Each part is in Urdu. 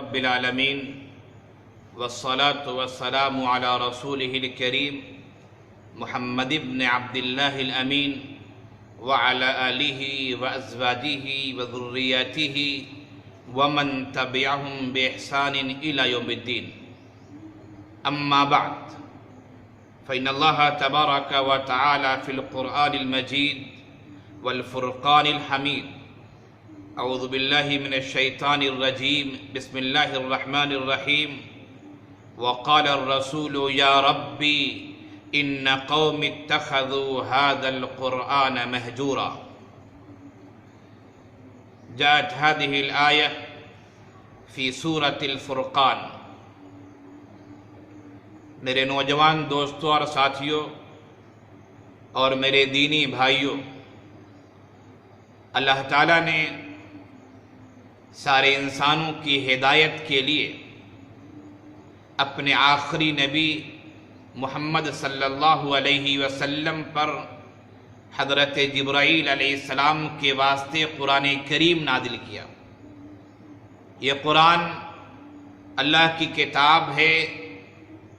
رب العالمين والصلاة والسلام على رسوله الكريم محمد بن عبد الله الأمين وعلى آله وأزواجه وذرياته ومن تبعهم بإحسان إلى يوم الدين. أما بعد، فإن الله تبارك وتعالى في القرآن المجيد والفرقان الحميد أعوذ بالله من الشيطان الرجيم بسم الله الرحمن الرحيم وقال الرسول يا ربي إن قوم اتخذوا هذا القرآن مهجورا. جاءت هذه الآية في سورة الفرقان. میرے نوجوان دوستوں اور ساتھیوں اور میرے دینی بھائیوں، اللہ تعالیٰ نے سارے انسانوں کی ہدایت کے لیے اپنے آخری نبی محمد صلی اللہ علیہ وسلم پر حضرت جبرائیل علیہ السلام کے واسطے قرآن کریم نازل کیا. یہ قرآن اللہ کی کتاب ہے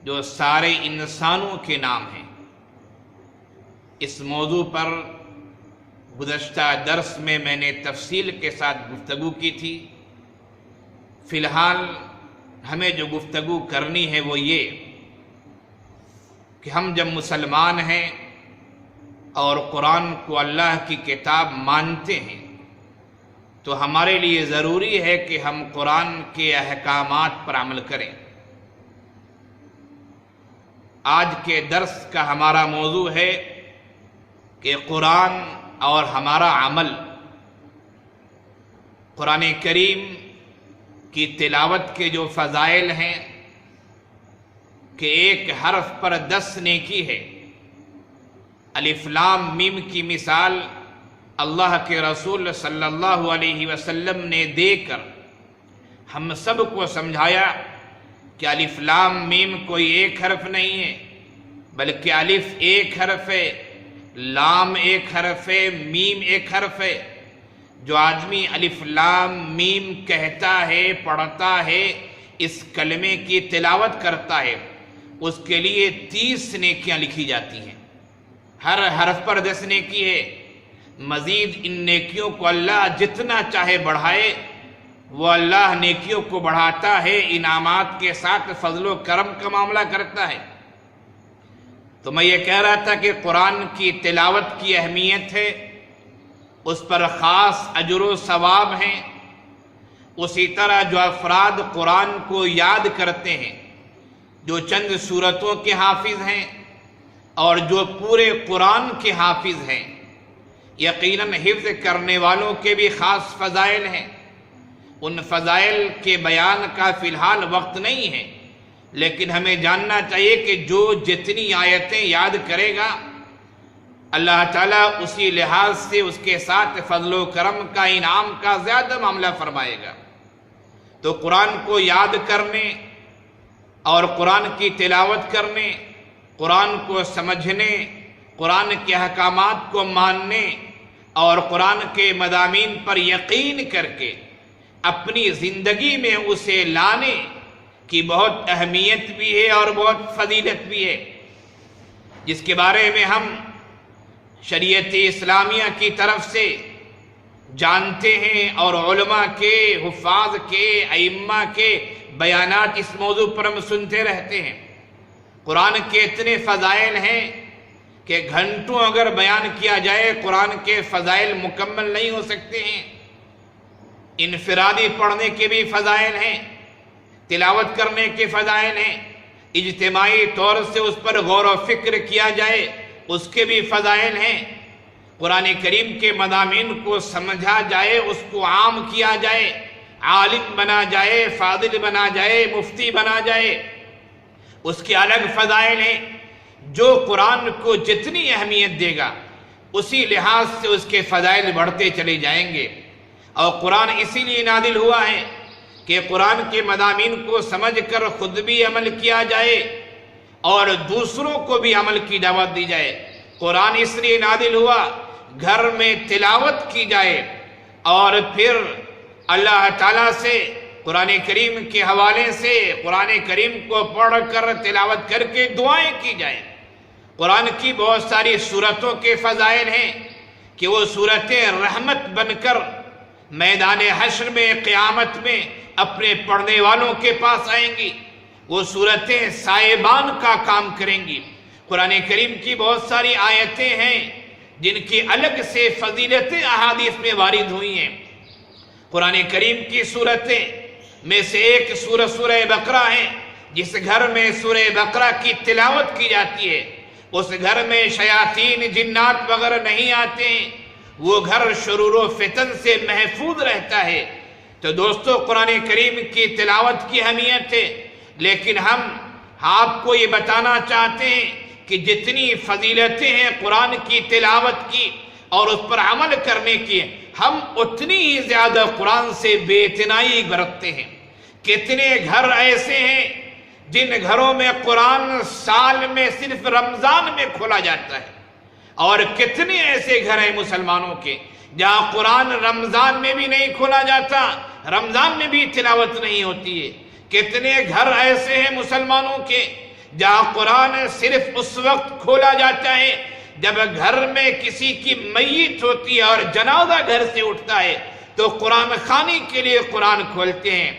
جو سارے انسانوں کے نام ہیں. اس موضوع پر گزشتہ درس میں نے تفصیل کے ساتھ گفتگو کی تھی. فی الحال ہمیں جو گفتگو کرنی ہے وہ یہ کہ ہم جب مسلمان ہیں اور قرآن کو اللہ کی کتاب مانتے ہیں تو ہمارے لیے ضروری ہے کہ ہم قرآن کے احکامات پر عمل کریں. آج کے درس کا ہمارا موضوع ہے کہ قرآن اور ہمارا عمل. قرآن کریم کی تلاوت کے جو فضائل ہیں کہ ایک حرف پر 10 نیکی ہے. الف لام میم کی مثال اللہ کے رسول صلی اللہ علیہ وسلم نے دے کر ہم سب کو سمجھایا کہ الف لام میم کوئی ایک حرف نہیں ہے، بلکہ الف ایک حرف ہے، لام ایک حرف ہے، میم ایک حرف ہے. جو آدمی الف لام میم کہتا ہے، پڑھتا ہے، اس کلمے کی تلاوت کرتا ہے، اس کے لیے 30 نیکیاں لکھی جاتی ہیں. ہر حرف پر 10 نیکی ہے. مزید ان نیکیوں کو اللہ جتنا چاہے بڑھائے، وہ اللہ نیکیوں کو بڑھاتا ہے، انعامات کے ساتھ فضل و کرم کا معاملہ کرتا ہے. تو میں یہ کہہ رہا تھا کہ قرآن کی تلاوت کی اہمیت ہے، اس پر خاص اجر و ثواب ہیں. اسی طرح جو افراد قرآن کو یاد کرتے ہیں، جو چند سورتوں کے حافظ ہیں اور جو پورے قرآن کے حافظ ہیں، یقیناً حفظ کرنے والوں کے بھی خاص فضائل ہیں. ان فضائل کے بیان کا فی الحال وقت نہیں ہے، لیکن ہمیں جاننا چاہیے کہ جو جتنی آیتیں یاد کرے گا، اللہ تعالیٰ اسی لحاظ سے اس کے ساتھ فضل و کرم کا، انعام کا زیادہ معاملہ فرمائے گا. تو قرآن کو یاد کرنے اور قرآن کی تلاوت کرنے، قرآن کو سمجھنے، قرآن کے احکامات کو ماننے اور قرآن کے مضامین پر یقین کر کے اپنی زندگی میں اسے لانے کی بہت اہمیت بھی ہے اور بہت فضیلت بھی ہے، جس کے بارے میں ہم شریعت اسلامیہ کی طرف سے جانتے ہیں اور علماء کے، حفاظ کے، ائمہ کے بیانات اس موضوع پر ہم سنتے رہتے ہیں. قرآن کے اتنے فضائل ہیں کہ گھنٹوں اگر بیان کیا جائے قرآن کے فضائل مکمل نہیں ہو سکتے ہیں. انفرادی پڑھنے کے بھی فضائل ہیں، تلاوت کرنے کے فضائل ہیں، اجتماعی طور سے اس پر غور و فکر کیا جائے اس کے بھی فضائل ہیں. قرآن کریم کے مضامین کو سمجھا جائے، اس کو عام کیا جائے، عالم بنا جائے، فاضل بنا جائے، مفتی بنا جائے، اس کے الگ فضائل ہیں. جو قرآن کو جتنی اہمیت دے گا اسی لحاظ سے اس کے فضائل بڑھتے چلے جائیں گے. اور قرآن اسی لیے نازل ہوا ہے کہ قرآن کے مضامین کو سمجھ کر خود بھی عمل کیا جائے اور دوسروں کو بھی عمل کی دعوت دی جائے. قرآن اس لیے نازل ہوا گھر میں تلاوت کی جائے اور پھر اللہ تعالیٰ سے قرآن کریم کے حوالے سے قرآن کریم کو پڑھ کر تلاوت کر کے دعائیں کی جائیں۔ قرآن کی بہت ساری سورتوں کے فضائل ہیں کہ وہ سورتیں رحمت بن کر میدان حشر میں قیامت میں اپنے پڑھنے والوں کے پاس آئیں گی، وہ سورتیں سائبان کا کام کریں گی۔ قرآن کریم کی بہت ساری آیتیں ہیں جن کی الگ سے فضیلتیں احادیث میں وارد ہوئی ہیں۔ قرآن کریم کی سورتیں میں سے ایک سورہ بقرہ ہے، جس گھر میں سورہ بقرہ کی تلاوت کی جاتی ہے اس گھر میں شیاطین جنات وغیرہ نہیں آتے ہیں، وہ گھر شرور و فتن سے محفوظ رہتا ہے۔ تو دوستو، قرآن کریم کی تلاوت کی اہمیت ہے، لیکن ہم آپ کو یہ بتانا چاہتے ہیں کہ جتنی فضیلتیں ہیں قرآن کی تلاوت کی اور اس پر عمل کرنے کی، ہم اتنی ہی زیادہ قرآن سے بے اعتنائی برتتے ہیں۔ کتنے گھر ایسے ہیں جن گھروں میں قرآن سال میں صرف رمضان میں کھولا جاتا ہے، اور کتنے ایسے گھر ہیں مسلمانوں کے جہاں قرآن رمضان میں بھی نہیں کھولا جاتا، رمضان میں بھی تلاوت نہیں ہوتی ہے۔ کتنے گھر ایسے ہیں مسلمانوں کے جہاں قرآن صرف اس وقت کھولا جاتا ہے جب گھر میں کسی کی میت ہوتی ہے اور جنازہ گھر سے اٹھتا ہے تو قرآن خوانی کے لیے قرآن کھولتے ہیں۔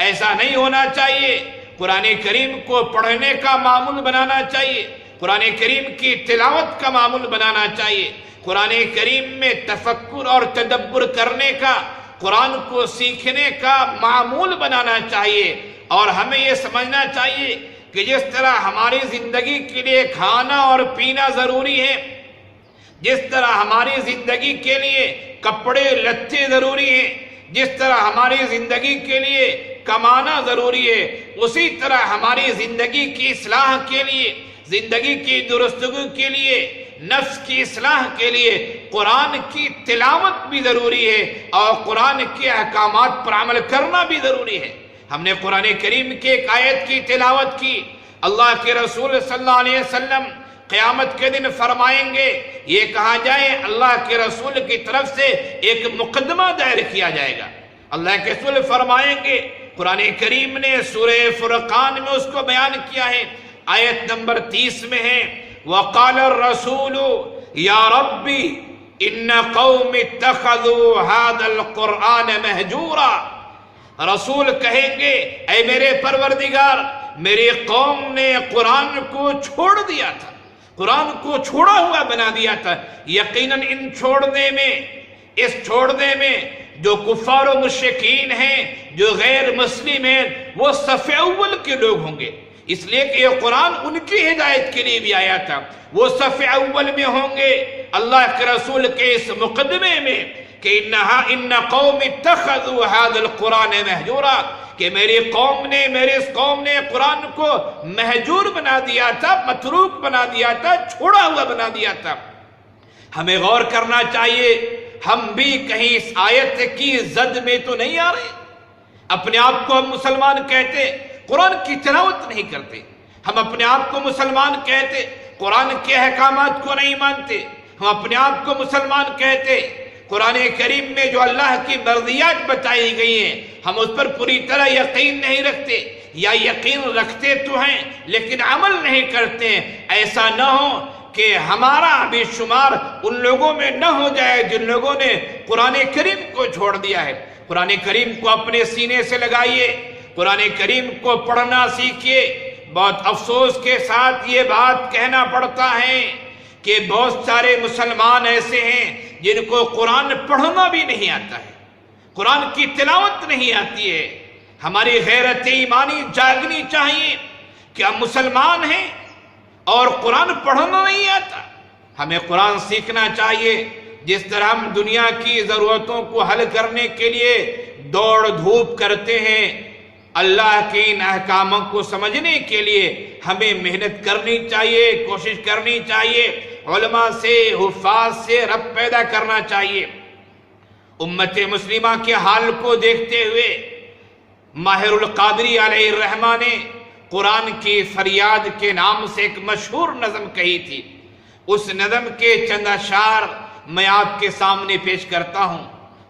ایسا نہیں ہونا چاہیے۔ قرآن کریم کو پڑھنے کا معمول بنانا چاہیے، قرآن کریم کی تلاوت کا معمول بنانا چاہیے، قرآن کریم میں تفکر اور تدبر کرنے کا، قرآن کو سیکھنے کا معمول بنانا چاہیے۔ اور ہمیں یہ سمجھنا چاہیے کہ جس طرح ہماری زندگی کے لیے کھانا اور پینا ضروری ہے، جس طرح ہماری زندگی کے لیے کپڑے لتے ضروری ہیں، جس طرح ہماری زندگی کے لیے کمانا ضروری ہے، اسی طرح ہماری زندگی کی اصلاح کے لیے، زندگی کی درستگی کے لیے، نفس کی اصلاح کے لیے قرآن کی تلاوت بھی ضروری ہے اور قرآن کے احکامات پر عمل کرنا بھی ضروری ہے۔ ہم نے قرآن کریم کے ایک آیت کی تلاوت کی، اللہ کے رسول صلی اللہ علیہ وسلم قیامت کے دن فرمائیں گے، یہ کہا جائے اللہ کے رسول کی طرف سے ایک مقدمہ دائر کیا جائے گا۔ اللہ کے رسول فرمائیں گے، قرآن کریم نے سورہ فرقان میں اس کو بیان کیا ہے، آیت نمبر 30 میں ہے، وَقَالَ الرَّسُولُ يَا رَبِّ إِنَّ قَوْمِ اتَّخَذُوا هَذَا الْقُرْآنَ مَهْجُورًا۔ رسول کہیں گے، اے میرے پروردگار، میری قوم نے قرآن کو چھوڑ دیا تھا، قرآن کو چھوڑا ہوا بنا دیا تھا۔ یقیناً اس چھوڑنے میں جو کفار و مشرکین ہیں، جو غیر مسلم ہیں، وہ صف اول کے لوگ ہوں گے، اس لیے کہ یہ قرآن ان کی ہدایت کے لیے بھی آیا تھا، وہ صف اول میں ہوں گے۔ اللہ کے رسول کے اس مقدمے میں کہ ان قوم اتخذوا هذا القرآن مہجورا، کہ میری اس قوم نے قرآن کو مہجور بنا دیا تھا، متروک بنا دیا تھا، چھوڑا ہوا بنا دیا تھا۔ ہمیں غور کرنا چاہیے، ہم بھی کہیں اس آیت کی زد میں تو نہیں آ رہے؟ اپنے آپ کو ہم مسلمان کہتے، قرآن کی تلاوت نہیں کرتے، ہم اپنے آپ کو مسلمان کہتے، قرآن کے احکامات کو نہیں مانتے، ہم اپنے آپ کو مسلمان کہتے، قرآن کریم میں جو اللہ کی مرضیات بتائی گئی ہیں ہم اس پر پوری طرح یقین نہیں رکھتے، یا یقین رکھتے تو ہیں لیکن عمل نہیں کرتے ہیں۔ ایسا نہ ہو کہ ہمارا بھی شمار ان لوگوں میں نہ ہو جائے جن لوگوں نے قرآن کریم کو چھوڑ دیا ہے۔ قرآن کریم کو اپنے سینے سے لگائیے، قرآن کریم کو پڑھنا سیکھیے۔ بہت افسوس کے ساتھ یہ بات کہنا پڑتا ہے کہ بہت سارے مسلمان ایسے ہیں جن کو قرآن پڑھنا بھی نہیں آتا ہے، قرآن کی تلاوت نہیں آتی ہے۔ ہماری غیرت ایمانی جاگنی چاہیے کہ ہم مسلمان ہیں اور قرآن پڑھنا نہیں آتا۔ ہمیں قرآن سیکھنا چاہیے، جس طرح ہم دنیا کی ضرورتوں کو حل کرنے کے لیے دوڑ دھوپ کرتے ہیں، اللہ کے ان احکاموں کو سمجھنے کے لیے ہمیں محنت کرنی چاہیے، کوشش کرنی چاہیے، علماء سے، حفاظ سے رب پیدا کرنا چاہیے۔ امت مسلمہ کے حال کو دیکھتے ہوئے ماہر القادری علیہ الرحمہ نے قرآن کی فریاد کے نام سے ایک مشہور نظم کہی تھی۔ اس نظم کے چند اشعار میں آپ کے سامنے پیش کرتا ہوں۔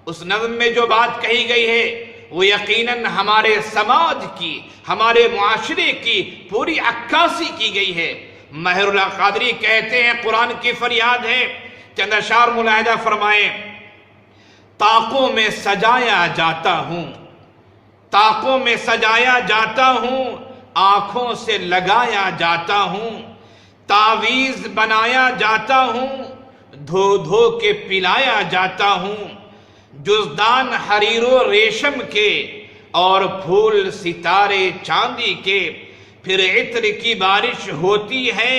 اس نظم میں جو بات کہی گئی ہے وہ یقیناً ہمارے سماج کی، ہمارے معاشرے کی پوری عکاسی کی گئی ہے۔ ماہر اللہ قادری کہتے ہیں قرآن کی فریاد ہے، چند اشعار ملاحظہ فرمائیں۔ طاقوں میں سجایا جاتا ہوں، طاقوں میں سجایا جاتا ہوں، آنکھوں سے لگایا جاتا ہوں، تعویذ بنایا جاتا ہوں، دھو دھو کے پلایا جاتا ہوں، جزدان حریر و ریشم کے اور پھول ستارے چاندی کے، پھر عطر کی بارش ہوتی ہے،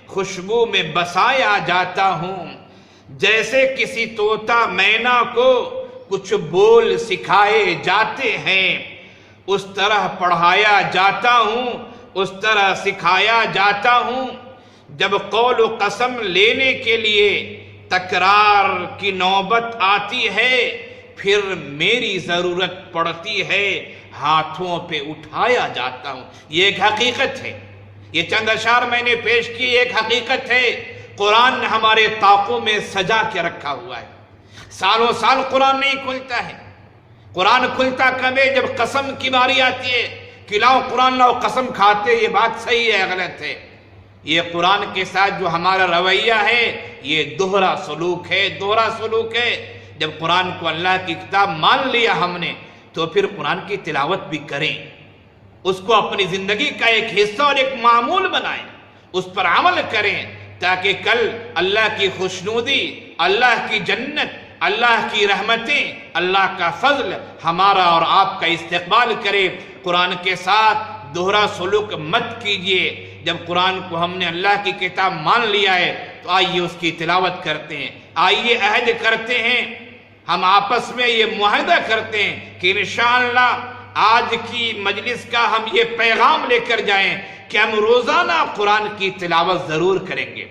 خوشبو میں بسایا جاتا ہوں، جیسے کسی طوطا مینا کو کچھ بول سکھائے جاتے ہیں، اس طرح پڑھایا جاتا ہوں، اس طرح سکھایا جاتا ہوں۔ جب قول و قسم لینے کے لیے تکرار کی نوبت آتی ہے، پھر میری ضرورت پڑتی ہے، ہاتھوں پہ اٹھایا جاتا ہوں۔ یہ ایک حقیقت ہے، یہ چند اشعار میں نے پیش کی، ایک حقیقت ہے۔ قرآن نے ہمارے طاقوں میں سجا کے رکھا ہوا ہے۔ سالوں سال قرآن نہیں کھلتا ہے۔ قرآن کھلتا کب ہے؟ جب قسم کی باری آتی ہے کہ لاؤ قرآن لاؤ، قسم کھاتے، یہ بات صحیح ہے غلط ہے؟ یہ قرآن کے ساتھ جو ہمارا رویہ ہے یہ دوہرا سلوک ہے، دوہرا سلوک ہے۔ جب قرآن کو اللہ کی کتاب مان لیا ہم نے تو پھر قرآن کی تلاوت بھی کریں، اس کو اپنی زندگی کا ایک حصہ اور ایک معمول بنائیں، اس پر عمل کریں، تاکہ کل اللہ کی خوشنودی، اللہ کی جنت، اللہ کی رحمتیں، اللہ کا فضل ہمارا اور آپ کا استقبال کرے۔ قرآن کے ساتھ دوہرا سلوک مت کیجئے۔ جب قرآن کو ہم نے اللہ کی کتاب مان لیا ہے تو آئیے اس کی تلاوت کرتے ہیں، آئیے عہد کرتے ہیں، ہم آپس میں یہ معاہدہ کرتے ہیں کہ انشاءاللہ آج کی مجلس کا ہم یہ پیغام لے کر جائیں کہ ہم روزانہ قرآن کی تلاوت ضرور کریں گے،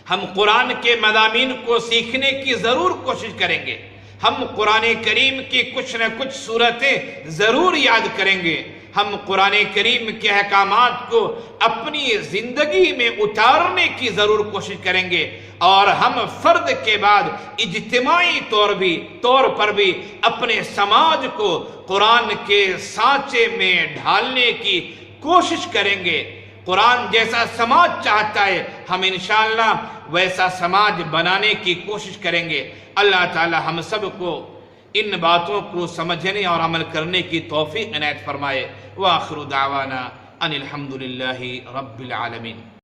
ہم قرآن کے مضامین کو سیکھنے کی ضرور کوشش کریں گے، ہم قرآن کریم کی کچھ نہ کچھ صورتیں ضرور یاد کریں گے، ہم قرآن کریم کے احکامات کو اپنی زندگی میں اتارنے کی ضرور کوشش کریں گے، اور ہم فرد کے بعد اجتماعی طور پر بھی اپنے سماج کو قرآن کے سانچے میں ڈھالنے کی کوشش کریں گے۔ قرآن جیسا سماج چاہتا ہے ہم انشاءاللہ ویسا سماج بنانے کی کوشش کریں گے۔ اللہ تعالی ہم سب کو ان باتوں کو سمجھنے اور عمل کرنے کی توفیق عنایت فرمائے۔ وآخر دعوانا ان الحمدللہ رب العالمین۔